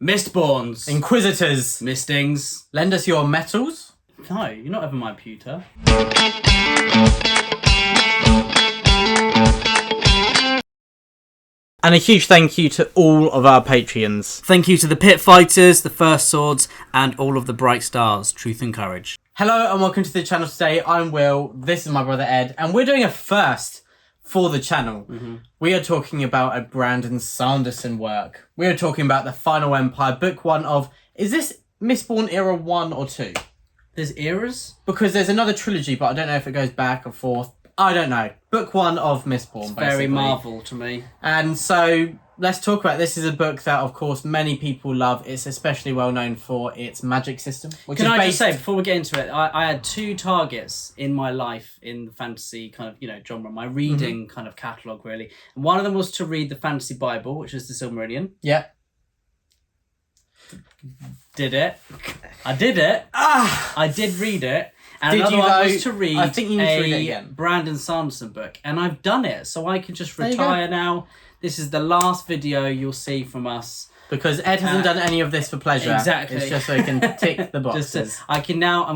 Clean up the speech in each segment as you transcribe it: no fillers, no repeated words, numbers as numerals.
Mistborns. Inquisitors. Mistings. Lend us your metals. No, you're not ever my pewter. And a huge thank you to all of our Patreons. Thank you to the Pit Fighters, the First Swords, and all of the Bright Stars. Truth and Courage. Hello and welcome to the channel today. I'm Will, this is my brother Ed, and we're doing a first for the channel. We are talking about a Brandon Sanderson work. We are talking about The Final Empire, book one of... Is this Mistborn era 1 or 2? There's eras? Because there's another trilogy, but I don't know if it goes back or forth. I don't know. Book one of Mistborn, It's basically. very Marvel to me. And so let's talk about this. Is a book that, of course, many people love. It's especially well known for its magic system. Which Can is I based... just say, before we get into it, I had two targets in my life in the fantasy kind of, genre, my reading kind of catalogue, really. And one of them was to read the Fantasy Bible, which is the Silmarillion. Yeah. Did it. I did it. I did read it. And Did another you, one though? was to read I think you need to read it again. Brandon Sanderson book. And I've done it, so I can just There you retire now. This is the last video you'll see from us. Because Ed hasn't done any of this for pleasure. Exactly. It's just so he can tick the boxes. I'm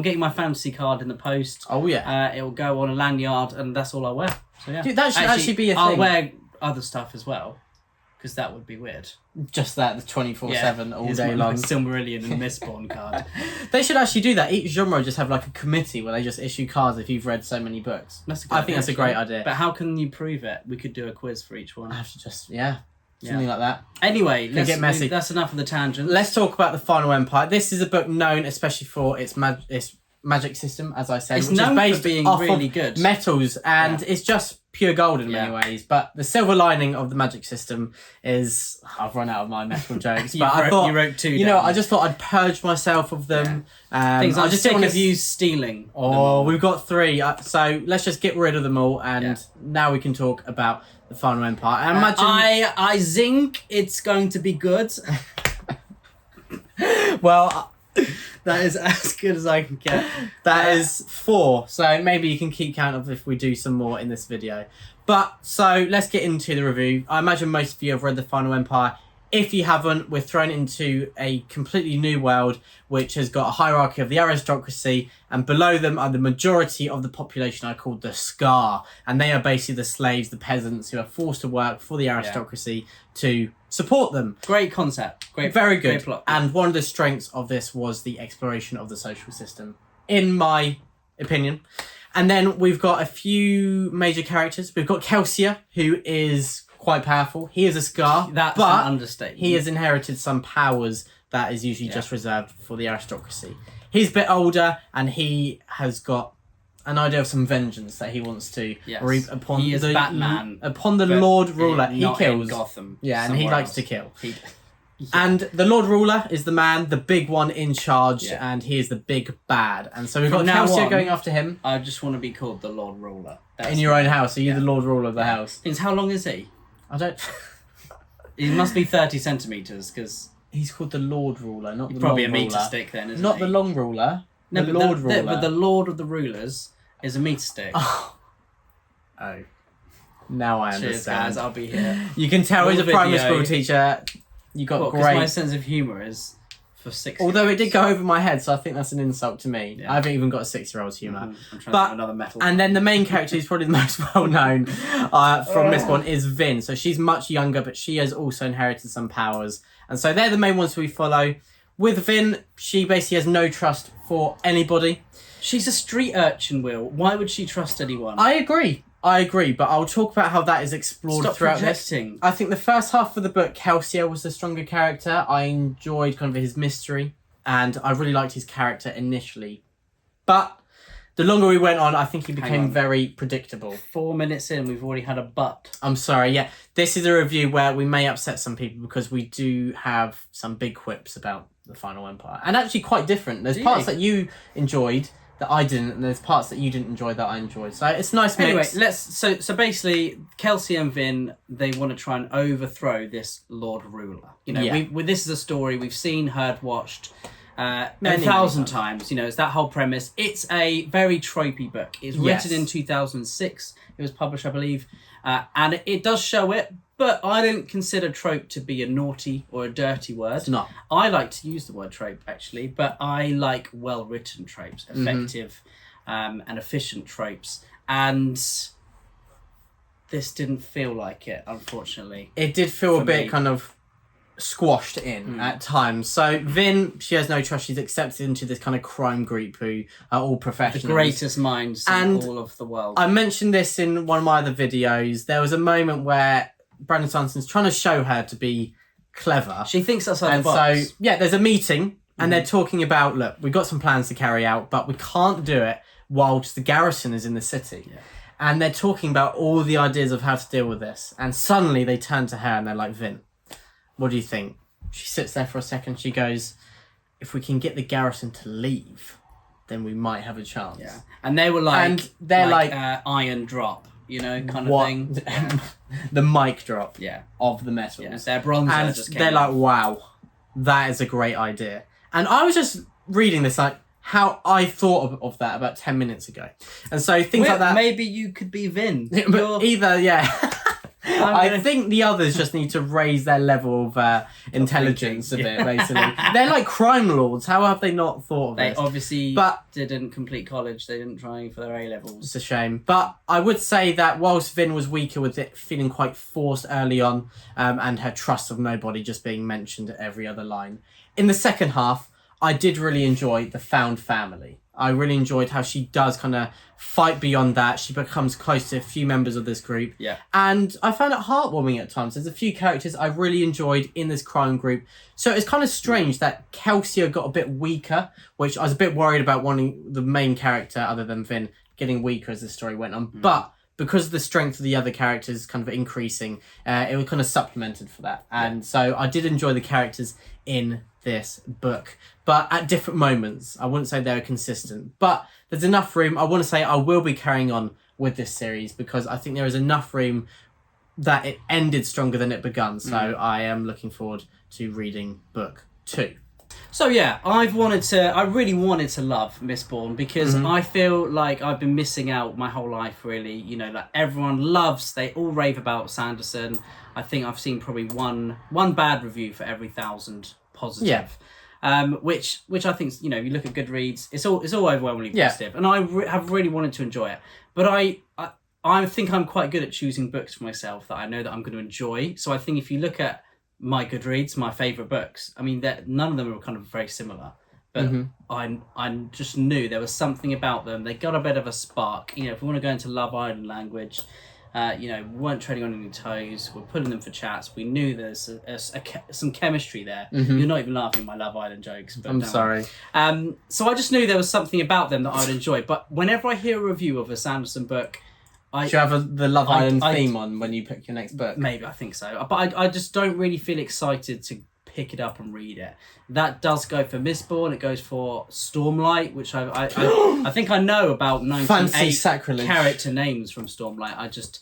getting my fantasy card in the post. Oh, yeah. It will go on a lanyard, and that's all I wear. So yeah, Dude, that should actually be a thing. I'll wear other stuff as well, because that would be weird. Just that, the 24/7 all Here's day my long. Silmarillion and Mistborn card. They should actually do that. Each genre just have like a committee where they just issue cards if you've read so many books. That's a good I think that's a great idea. But how can you prove it? We could do a quiz for each one. I have to just, something like that. Anyway, let's get messy. that's enough of the tangents. Let's talk about The Final Empire. This is a book known especially for its magic system, as I said, It's which known is based for being off really of good. metals, and it's just pure gold in many ways. But the silver lining of the magic system is I've run out of my metal jokes. But I thought you wrote two. I just thought I'd purge myself of them. Things I just sick didn't want of you stealing. Oh, we've got three. So let's just get rid of them all, and now we can talk about The Final Empire. I imagine. I think it's going to be good. Well. That is as good as I can get. That is 4. So maybe you can keep count of if we do some more in this video. But so let's get into the review. I imagine most of you have read The Final Empire. If you haven't, we're thrown into a completely new world which has got a hierarchy of the aristocracy, and below them are the majority of the population are called the Scar, and they are basically the slaves, the peasants who are forced to work for the aristocracy to support them. Great concept. Very good. Great plot. And one of the strengths of this was the exploration of the social system, in my opinion. And then we've got a few major characters. We've got Kelsier, who is quite powerful. He is a Scar. That's but an understatement. he has inherited some powers that is usually just reserved for the aristocracy. He's a bit older, and he has got an idea of some vengeance that he wants to reap upon he is the Batman, upon the Lord Ruler. He not kills in Gotham. and he likes to kill. Yeah. And the Lord Ruler is the man, the big one in charge, and he is the big bad. And so we've got Kelsier going after him. I just want to be called the Lord Ruler. In your own house, so you're the Lord Ruler of the house. How long is he? I don't... He must be 30 centimetres, because... He's called the Lord Ruler, not the probably long a metre ruler. stick then, isn't Not he? the long ruler, No, the but Lord Ruler. But the Lord of the Rulers is a metre stick. Oh. Now I understand. Cheers, guys, I'll be here. You can tell he's a primary video. school teacher. You got Because great... my sense of humour is for 6 Although it did go over my head, so I think that's an insult to me. Yeah. I haven't even got a 6-year-old's humour. I'm trying to find another metal. And then the main character who's probably the most well-known from Mistborn is Vin. So she's much younger, but she has also inherited some powers. And so they're the main ones we follow. With Vin, she basically has no trust for anybody. She's a street urchin, Will. Why would she trust anyone? I agree, but I'll talk about how that is explored throughout projecting. this. I think the first half of the book, Kelsier was the stronger character. I enjoyed kind of his mystery, and I really liked his character initially. But the longer we went on, I think he became very predictable. 4 minutes in, we've already had a butt. I'm sorry, yeah. This is a review where we may upset some people because we do have some big quips about The Final Empire. And actually quite different. There's parts that you enjoyed that I didn't, and there's parts that you didn't enjoy that I enjoyed. So it's a nice mix. Anyway, so basically, Kelsier and Vin, they want to try and overthrow this Lord Ruler. This is a story we've seen, heard, watched a thousand times. It's that whole premise. It's a very tropey book. It's written in 2006. It was published, I believe, and it does show it, But I don't consider trope to be a naughty or a dirty word. It's not. I like to use the word trope, actually, but I like well-written tropes, effective and efficient tropes. And this didn't feel like it, unfortunately. It did feel a bit kind of squashed in at times. So Vin, she has no trust. She's accepted into this kind of crime group who are all professionals. The greatest minds in all of the world. I mentioned this in one of my other videos. There was a moment where Brandon Sanderson's trying to show her to be clever. She thinks outside the box. So, yeah, there's a meeting and they're talking about, look, we've got some plans to carry out, but we can't do it whilst the garrison is in the city. Yeah. And they're talking about all the ideas of how to deal with this. And suddenly they turn to her and they're like, Vin, what do you think? She sits there for a second. She goes, if we can get the garrison to leave, then we might have a chance. Yeah. And they were like, and they're like iron drop, kind of thing. Yeah. The mic drop of the metals. Yeah. Their bronzer and just came they're like, off. wow, that is a great idea. And I was just reading this like, how I thought of that about 10 minutes ago. And so things like that... Maybe you could be Vin. But either, I think the others just need to raise their level of intelligence a bit, basically. They're like crime lords. How have they not thought of this? They obviously didn't complete college. They didn't try for their A-levels. It's a shame. But I would say that whilst Vin was weaker with it, feeling quite forced early on, and her trust of nobody just being mentioned at every other line, in the second half, I did really enjoy the found family. I really enjoyed how she does kind of fight beyond that. She becomes close to a few members of this group. Yeah. And I found it heartwarming at times. There's a few characters I really enjoyed in this crime group. So it's kind of strange that Kelsier got a bit weaker, which I was a bit worried about wanting the main character, other than Vin, getting weaker as the story went on. But because of the strength of the other characters kind of increasing, it was kind of supplemented for that. And so I did enjoy the characters in this book, but at different moments. I wouldn't say they were consistent, but there's enough room. I want to say I will be carrying on with this series because I think there is enough room that it ended stronger than it begun. So I am looking forward to reading book 2. So yeah, I really wanted to love Mistborn because I feel like I've been missing out my whole life, really. Like everyone they all rave about Sanderson. I think I've seen probably one bad review for every 1,000 positive. Which I think, you look at Goodreads, it's all overwhelmingly positive. And I have really wanted to enjoy it. But I think I'm quite good at choosing books for myself that I know that I'm going to enjoy. So I think if you look at my Goodreads, my favourite books, I mean, none of them are kind of very similar. But I just knew there was something about them. They got a bit of a spark. If we want to go into Love Island language, we weren't treading on any toes. We're putting them for chats. We knew there's some chemistry there. You're not even laughing at my Love Island jokes. But I'm sorry. So I just knew there was something about them that I'd enjoy. But whenever I hear a review of a Sanderson book, do you have the Love Island theme on when you pick your next book? Maybe, I think so. But I just don't really feel excited to pick it up and read it. That does go for Mistborn. It goes for Stormlight, which I think I know about 98 character names from Stormlight.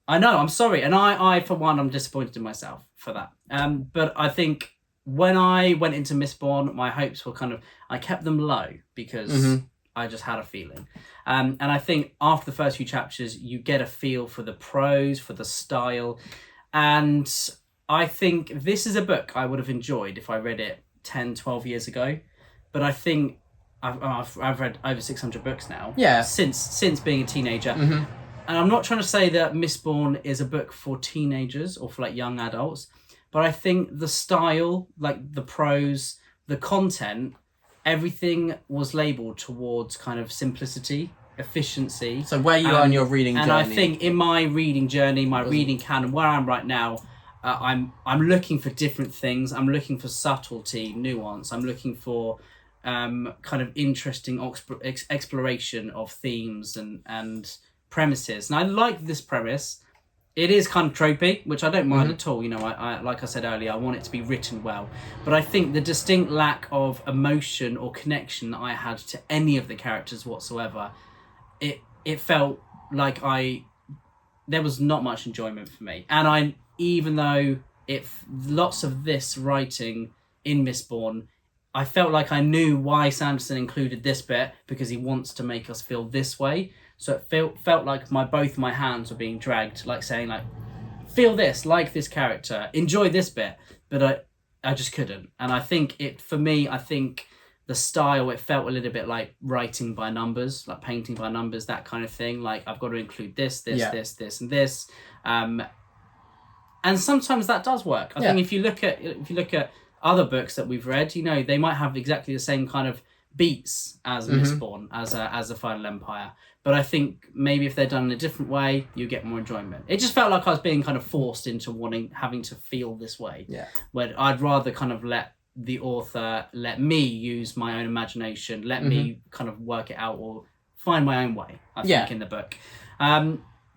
I know. I'm sorry, and I for one, I'm disappointed in myself for that. But I think when I went into Mistborn, my hopes were I kept them low because I just had a feeling. And I think after the first few chapters, you get a feel for the prose, for the style. And I think this is a book I would have enjoyed if I read it 10, 12 years ago. But I think I've read over 600 books now. Yeah. Since being a teenager. And I'm not trying to say that Mistborn is a book for teenagers or for young adults. But I think the style, the prose, the content, everything was labelled towards kind of simplicity, efficiency. So where you are on your reading journey. And I think in my reading journey, my reading canon, where I'm right now, I'm looking for different things. I'm looking for subtlety, nuance. I'm looking for kind of interesting exploration of themes and premises. And I like this premise. It is kind of tropey, which I don't mind at all. I like I said earlier, I want it to be written well. But I think the distinct lack of emotion or connection that I had to any of the characters whatsoever, it felt like there was not much enjoyment for me. And even though lots of this writing in Mistborn, I felt like I knew why Sanderson included this bit because he wants to make us feel this way. So it felt like both my hands were being dragged, saying feel this, like this character, enjoy this bit, but I just couldn't. And I think I think the style, it felt a little bit like writing by numbers, like painting by numbers, that kind of thing. Like, I've got to include this, and this. And sometimes that does work. I think if you look at other books that we've read, you know, they might have exactly the same kind of beats as Mistborn, as the Final Empire. But I think maybe if they're done in a different way, you get more enjoyment. It just felt like I was being kind of forced into having to feel this way. Yeah. Where I'd rather kind of let the author, let me use my own imagination, let me kind of work it out or find my own way, I think, in the book.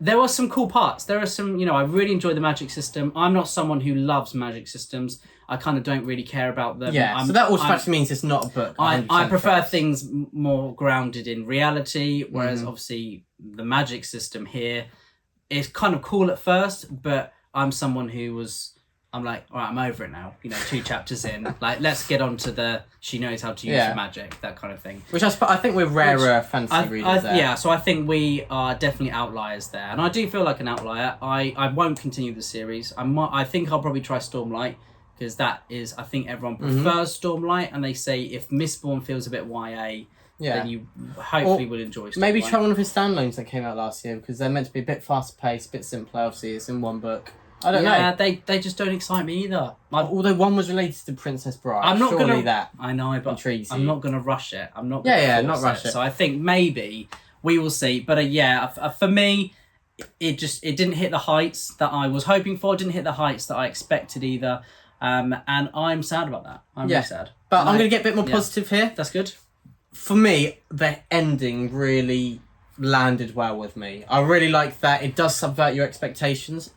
There were some cool parts. There are some, you know, I really enjoy the magic system. I'm not someone who loves magic systems. I kind of don't really care about them. Yeah, so that automatically means it's not a book. I prefer things more grounded in reality, whereas obviously the magic system here is kind of cool at first, but I'm someone I'm like, all right, I'm over it now. You know, 2 chapters in, like, let's get on to she knows how to use the magic, that kind of thing. Which I think we're rarer fantasy readers there. Yeah, so I think we are definitely outliers there. And I do feel like an outlier. I won't continue the series. I think I'll probably try Stormlight, because that is, I think everyone prefers Stormlight, and they say if Mistborn feels a bit YA, then you hopefully will enjoy Stormlight. Maybe try one of his standalones that came out last year, because they're meant to be a bit faster paced, a bit simpler. Obviously, it's in one book. I don't know. Yeah, they just don't excite me either. Although one was related to Princess Bride. I'm not Surely that I know, but intrigues you. I'm not gonna rush it. I'm not gonna not rush it. So I think maybe we will see. But for me, it didn't hit the heights that I was hoping for. It didn't hit the heights that I expected either. And I'm sad about that. I'm really sad. But I'm going to get a bit more positive here. That's good. For me, the ending really landed well with me. I really like that. It does subvert your expectations.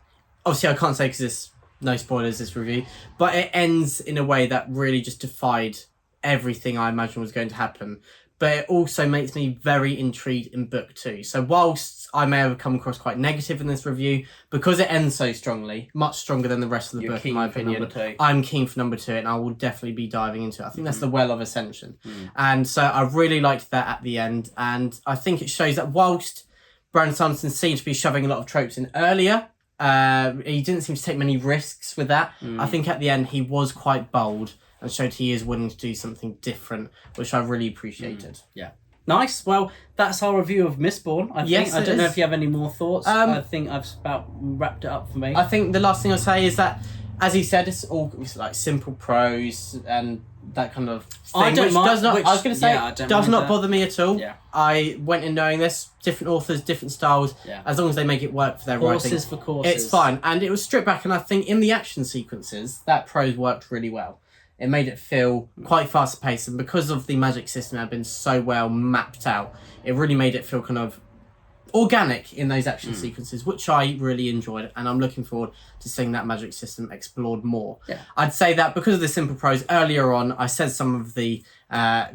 Obviously, I can't say because there's no spoilers, this review. But it ends in a way that really just defied everything I imagined was going to happen. But it also makes me very intrigued in book 2. So whilst I may have come across quite negative in this review, because it ends so strongly, much stronger than the rest of the book in my opinion, I'm keen for number 2 and I will definitely be diving into it. I think that's the Well of Ascension. And so I really liked that at the end. And I think it shows that whilst Brandon Sanderson seemed to be shoving a lot of tropes in earlier, he didn't seem to take many risks with that. I think at the end he was quite bold and showed he is willing to do something different, which I really appreciated. Yeah. Nice. Well, that's our review of Mistborn, I think. I don't know if you have any more thoughts. I think I've about wrapped it up for me. I think the last thing I'll say is that, as he said, it's like simple prose and that kind of thing. I don't mind. I was going to say, does not bother me at all. Yeah. I went in knowing this, different authors, different styles, as long as they make it work for their writing. Horses for courses. It's fine. And it was stripped back, and I think in the action sequences, that prose worked really well. It made it feel quite fast paced, and because of the magic system had been so well mapped out, it really made it feel kind of organic in those action sequences, which I really enjoyed, and I'm looking forward to seeing that magic system explored more. Yeah. I'd say that because of the simple prose earlier on, I said some of the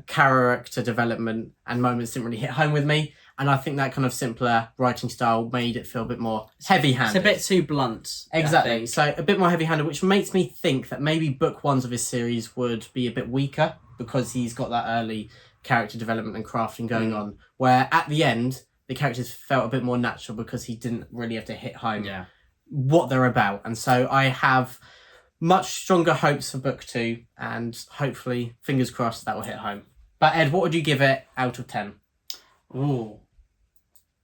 character development and moments didn't really hit home with me, and I think that kind of simpler writing style made it feel a bit more heavy-handed. It's a bit too blunt. Exactly. So a bit more heavy-handed, which makes me think that maybe book 1s of his series would be a bit weaker because he's got that early character development and crafting going on, where at the end, the characters felt a bit more natural because he didn't really have to hit home what they're about. And so I have much stronger hopes for book 2, and hopefully, fingers crossed, that will hit home. But Ed, what would you give it out of 10? Ooh.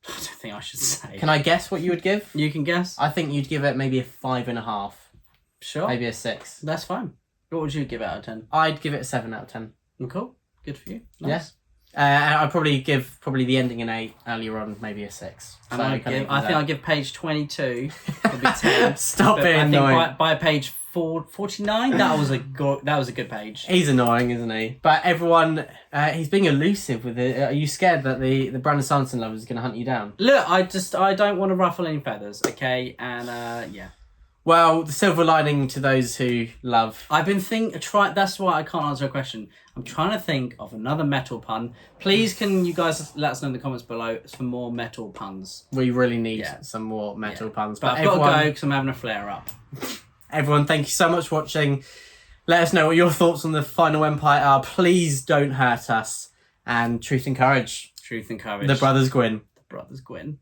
I don't think I should say. Can I guess what you would give? You can guess. I think you'd give it maybe a 5.5. Sure. Maybe a 6. That's fine. What would you give it out of 10? I'd give it a 7 out of 10. Cool. Good for you. Nice. Yes. I'd probably give the ending an 8, earlier on maybe a 6. And I think I'll give page 22 it'll be 10. Stop being annoying. I think by page 49, that was a good page. He's annoying, isn't he? But everyone, he's being elusive with it. Are you scared that the Brandon Sanderson lover is going to hunt you down? Look, I don't want to ruffle any feathers, okay? And yeah. Well, the silver lining to those who love. I've been that's why I can't answer a question. I'm trying to think of another metal pun. Please, can you guys let us know in the comments below for more metal puns? We really need some more metal puns. But I've got to go because I'm having a flare up. Everyone, thank you so much for watching. Let us know what your thoughts on the Final Empire are. Please don't hurt us. And truth and courage. Truth and courage. The Brothers Gwyn. The Brothers Gwyn.